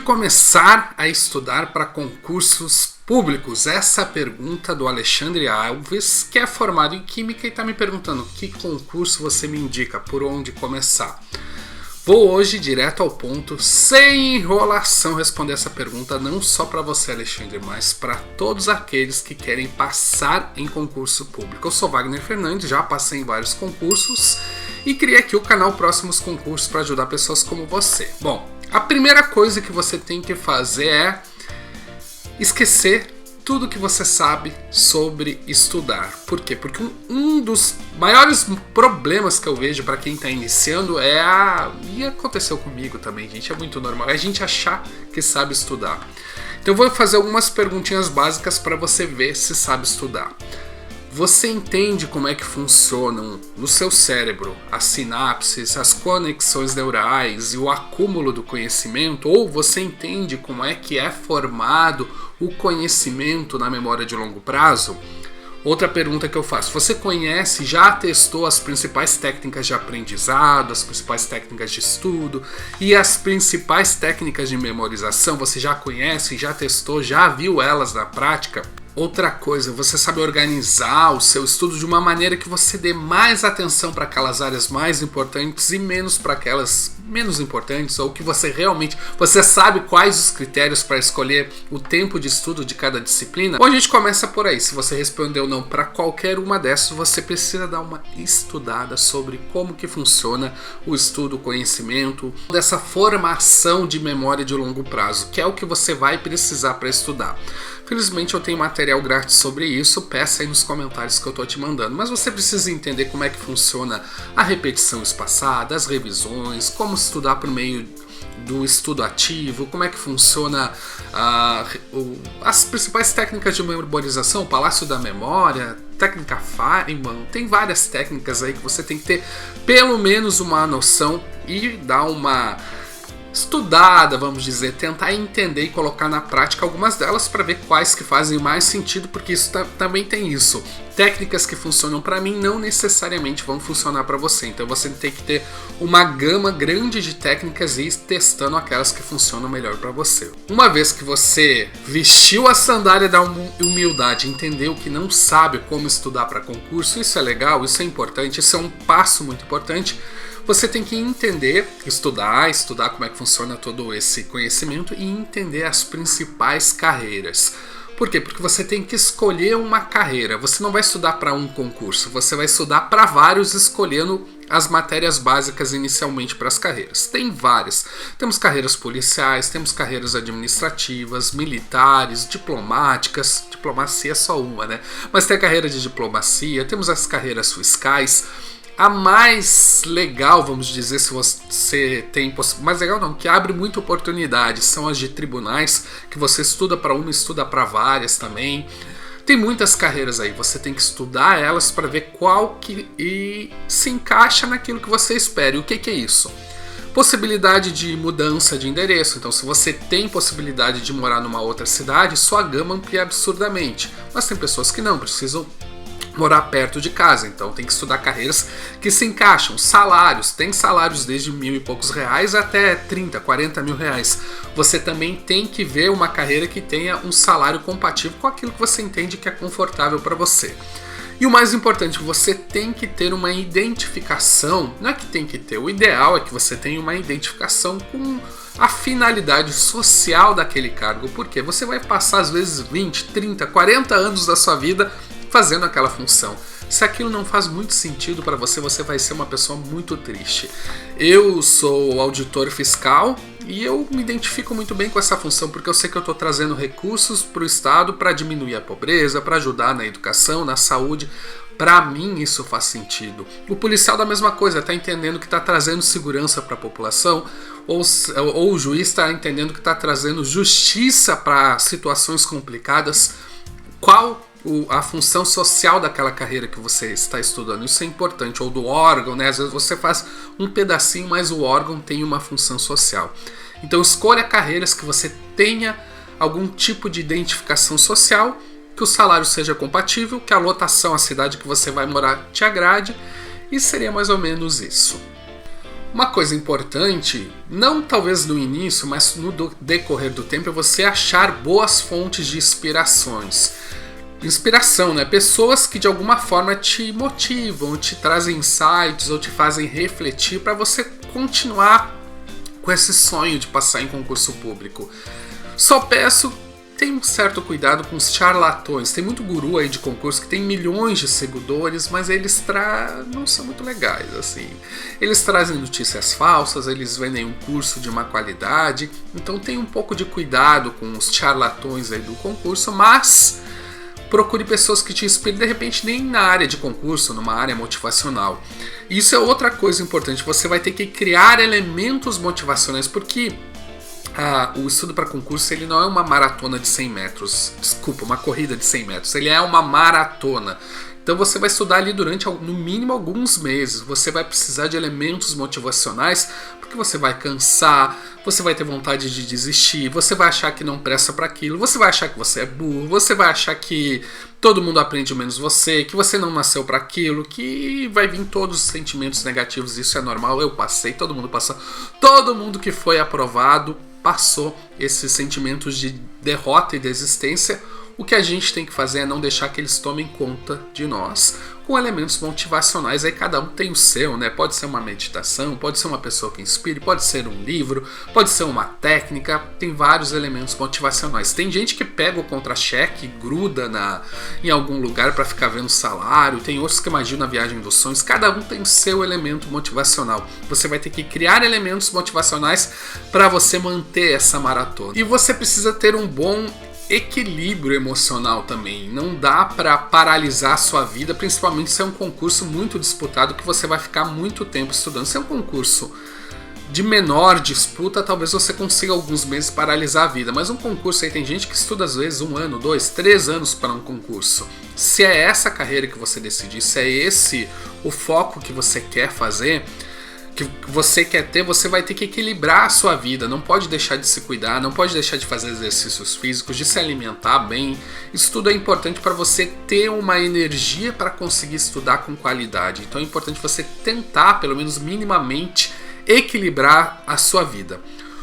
começar a estudar para concursos públicos? Essa pergunta do Alexandre Alves, que é formado em Química e está me perguntando que concurso você me indica, por onde começar. Vou hoje direto ao ponto, sem enrolação, responder essa pergunta não só para você, Alexandre, mas para todos aqueles que querem passar em concurso público. Eu sou Wagner Fernandes, já passei em vários concursos e criei aqui o canal Próximos Concursos para ajudar pessoas como você. Bom, a primeira coisa que você tem que fazer é esquecer tudo que você sabe sobre estudar. Por quê? Porque um dos maiores problemas que eu vejo para quem está iniciando é e aconteceu comigo também, gente, é muito normal, é a gente achar que sabe estudar. Então eu vou fazer algumas perguntinhas básicas para você ver se sabe estudar. Você entende como é que funcionam no seu cérebro as sinapses, as conexões neurais e o acúmulo do conhecimento? Ou você entende como é que é formado o conhecimento na memória de longo prazo? Outra pergunta que eu faço: você conhece, já testou as principais técnicas de aprendizado, as principais técnicas de estudo e as principais técnicas de memorização? Você já conhece, já testou, já viu elas na prática? Outra coisa, você sabe organizar o seu estudo de uma maneira que você dê mais atenção para aquelas áreas mais importantes e menos para aquelas menos importantes, ou que você sabe quais os critérios para escolher o tempo de estudo de cada disciplina? Bom, a gente começa por aí. Se você respondeu não para qualquer uma dessas, você precisa dar uma estudada sobre como que funciona o estudo, o conhecimento, dessa formação de memória de longo prazo, que é o que você vai precisar para estudar. Felizmente eu tenho material grátis sobre isso, peça aí nos comentários que eu estou te mandando. Mas você precisa entender como é que funciona a repetição espaçada, as revisões, como estudar por meio do estudo ativo, como é que funciona as principais técnicas de memorização, o Palácio da Memória, técnica Feynman. Tem várias técnicas aí que você tem que ter pelo menos uma noção e dar uma estudada, vamos dizer, tentar entender e colocar na prática algumas delas para ver quais que fazem mais sentido, porque isso também tem isso. Técnicas que funcionam para mim não necessariamente vão funcionar para você, então você tem que ter uma gama grande de técnicas e ir testando aquelas que funcionam melhor para você. Uma vez que você vestiu a sandália da humildade, entendeu que não sabe como estudar para concurso, isso é legal, isso é importante, isso é um passo muito importante. Você tem que entender, estudar como é que funciona todo esse conhecimento e entender as principais carreiras. Por quê? Porque você tem que escolher uma carreira. Você não vai estudar para um concurso, você vai estudar para vários, escolhendo as matérias básicas inicialmente para as carreiras. Tem várias. Temos carreiras policiais, temos carreiras administrativas, militares, diplomáticas. Diplomacia é só uma, né? Mas tem a carreira de diplomacia, temos as carreiras fiscais. A mais legal, vamos dizer, se você tem... Mais legal não, que abre muita oportunidade, são as de tribunais, que você estuda para uma, estuda para várias também. Tem muitas carreiras aí, você tem que estudar elas para ver qual que se encaixa naquilo que você espera. E o que é isso? Possibilidade de mudança de endereço. Então, se você tem possibilidade de morar numa outra cidade, sua gama amplia absurdamente. Mas tem pessoas que não, precisam morar perto de casa, então tem que estudar carreiras que se encaixam. Salários, tem salários desde R$1.000 e poucos até 30, 40 mil reais. Você também tem que ver uma carreira que tenha um salário compatível com aquilo que você entende que é confortável para você. E o mais importante, você tem que ter uma identificação, não é que tem que ter, o ideal é que você tenha uma identificação com a finalidade social daquele cargo, porque você vai passar às vezes 20, 30, 40 anos da sua vida fazendo aquela função. Se aquilo não faz muito sentido para você, você vai ser uma pessoa muito triste. Eu sou auditor fiscal e eu me identifico muito bem com essa função, porque eu sei que eu estou trazendo recursos para o Estado para diminuir a pobreza, para ajudar na educação, na saúde. Para mim isso faz sentido. O policial da mesma coisa, está entendendo que está trazendo segurança para a população, ou o juiz está entendendo que está trazendo justiça para situações complicadas. Qual a função social daquela carreira que você está estudando? Isso é importante. Ou do órgão, né? Às vezes você faz um pedacinho, mas o órgão tem uma função social. Então escolha carreiras que você tenha algum tipo de identificação social, que o salário seja compatível, que a lotação, a cidade que você vai morar te agrade, e seria mais ou menos isso. Uma coisa importante, não talvez no início, mas no decorrer do tempo, é você achar boas fontes de inspiração, né? Pessoas que de alguma forma te motivam, te trazem insights ou te fazem refletir para você continuar com esse sonho de passar em concurso público. Só peço, tenha um certo cuidado com os charlatões. Tem muito guru aí de concurso que tem milhões de seguidores, mas eles não são muito legais, assim. Eles trazem notícias falsas, eles vendem um curso de má qualidade, então tenha um pouco de cuidado com os charlatões aí do concurso, mas procure pessoas que te inspirem, de repente nem na área de concurso, numa área motivacional. Isso é outra coisa importante, você vai ter que criar elementos motivacionais, porque o estudo para concurso ele não é uma maratona de 100 metros, desculpa, uma corrida de 100 metros, ele é uma maratona. Então você vai estudar ali durante no mínimo alguns meses, você vai precisar de elementos motivacionais, porque você vai cansar, você vai ter vontade de desistir, você vai achar que não presta para aquilo, você vai achar que você é burro, você vai achar que todo mundo aprende menos você, que você não nasceu para aquilo, que vai vir todos os sentimentos negativos, isso é normal, eu passei, todo mundo passou, todo mundo que foi aprovado passou esses sentimentos de derrota e desistência. O que a gente tem que fazer é não deixar que eles tomem conta de nós, com elementos motivacionais. Aí cada um tem o seu, né? Pode ser uma meditação, pode ser uma pessoa que inspire, pode ser um livro, pode ser uma técnica, tem vários elementos motivacionais. Tem gente que pega o contra-cheque, gruda em algum lugar para ficar vendo salário, tem outros que imaginam a viagem dos sonhos, cada um tem o seu elemento motivacional. Você vai ter que criar elementos motivacionais para você manter essa maratona. E você precisa ter um bom equilíbrio emocional também. Não dá para paralisar a sua vida, principalmente se é um concurso muito disputado que você vai ficar muito tempo estudando. Se é um concurso de menor disputa, talvez você consiga alguns meses paralisar a vida, mas um concurso aí tem gente que estuda às vezes 1 ano, 2, 3 anos para um concurso. Se é essa carreira que você decidir, se é esse o foco que você quer fazer, que você quer ter, você vai ter que equilibrar a sua vida, não pode deixar de se cuidar, não pode deixar de fazer exercícios físicos, de se alimentar bem. Isso tudo é importante para você ter uma energia para conseguir estudar com qualidade. Então é importante você tentar, pelo menos minimamente, equilibrar a sua vida.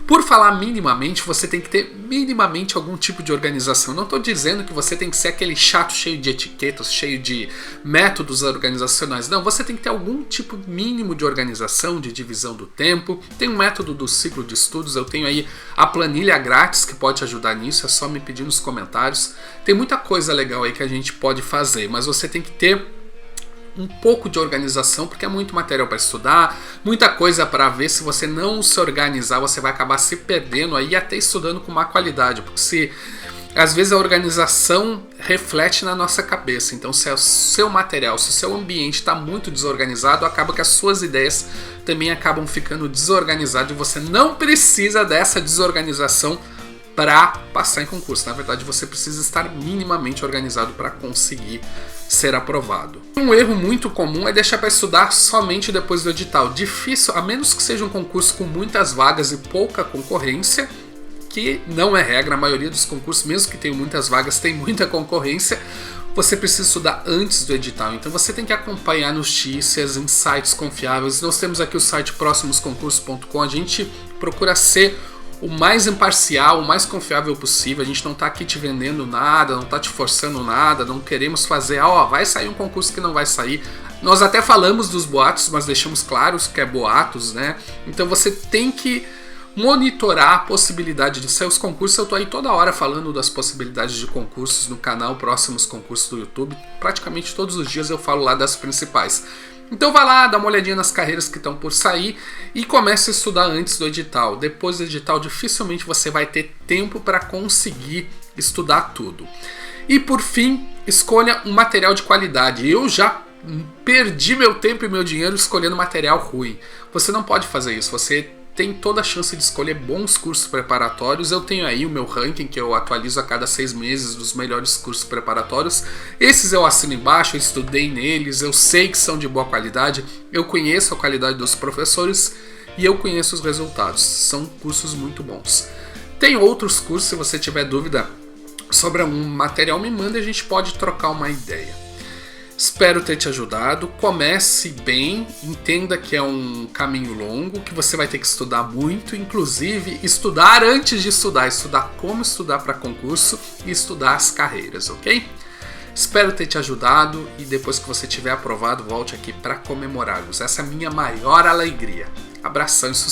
Por falar minimamente, você tem que ter minimamente algum tipo de organização. Não estou dizendo que você tem que ser aquele chato cheio de etiquetas, cheio de métodos organizacionais. Não, você tem que ter algum tipo mínimo de organização, de divisão do tempo. Tem um método do ciclo de estudos, eu tenho aí a planilha grátis que pode ajudar nisso, é só me pedir nos comentários. Tem muita coisa legal aí que a gente pode fazer, mas você tem que ter um pouco de organização, porque é muito material para estudar, muita coisa para ver. Se você não se organizar, você vai acabar se perdendo aí, até estudando com má qualidade, porque às vezes a organização reflete na nossa cabeça. Então se é o seu material, se o seu ambiente está muito desorganizado, acaba que as suas ideias também acabam ficando desorganizadas e você não precisa dessa desorganização para passar em concurso. Na verdade, você precisa estar minimamente organizado para conseguir ser aprovado. Um erro muito comum é deixar para estudar somente depois do edital. Difícil, a menos que seja um concurso com muitas vagas e pouca concorrência, que não é regra. A maioria dos concursos, mesmo que tenham muitas vagas, tem muita concorrência. Você precisa estudar antes do edital, então você tem que acompanhar notícias em sites confiáveis. Nós temos aqui o site próximosconcursos.com, a gente procura ser o mais imparcial, o mais confiável possível. A gente não está aqui te vendendo nada, não está te forçando nada, não queremos fazer, vai sair um concurso que não vai sair. Nós até falamos dos boatos, mas deixamos claros que é boatos, né? Então você tem que monitorar a possibilidade de seus concursos. Eu tô aí toda hora falando das possibilidades de concursos no canal Próximos Concursos do YouTube. Praticamente todos os dias eu falo lá das principais. Então vai lá, dá uma olhadinha nas carreiras que estão por sair e comece a estudar antes do edital. Depois do edital, dificilmente você vai ter tempo para conseguir estudar tudo. E por fim, escolha um material de qualidade. Eu já perdi meu tempo e meu dinheiro escolhendo material ruim. Você não pode fazer isso, você tem toda a chance de escolher bons cursos preparatórios. Eu tenho aí o meu ranking que eu atualizo a cada 6 meses dos melhores cursos preparatórios. Esses eu assino embaixo, eu estudei neles, eu sei que são de boa qualidade, eu conheço a qualidade dos professores e eu conheço os resultados. São cursos muito bons. Tem outros cursos, se você tiver dúvida sobre um material, me manda e a gente pode trocar uma ideia. Espero ter te ajudado. Comece bem, entenda que é um caminho longo, que você vai ter que estudar muito, inclusive estudar antes de estudar como estudar para concurso e estudar as carreiras, ok? Espero ter te ajudado e depois que você tiver aprovado, volte aqui para comemorarmos. Essa é a minha maior alegria. Abração e sucesso!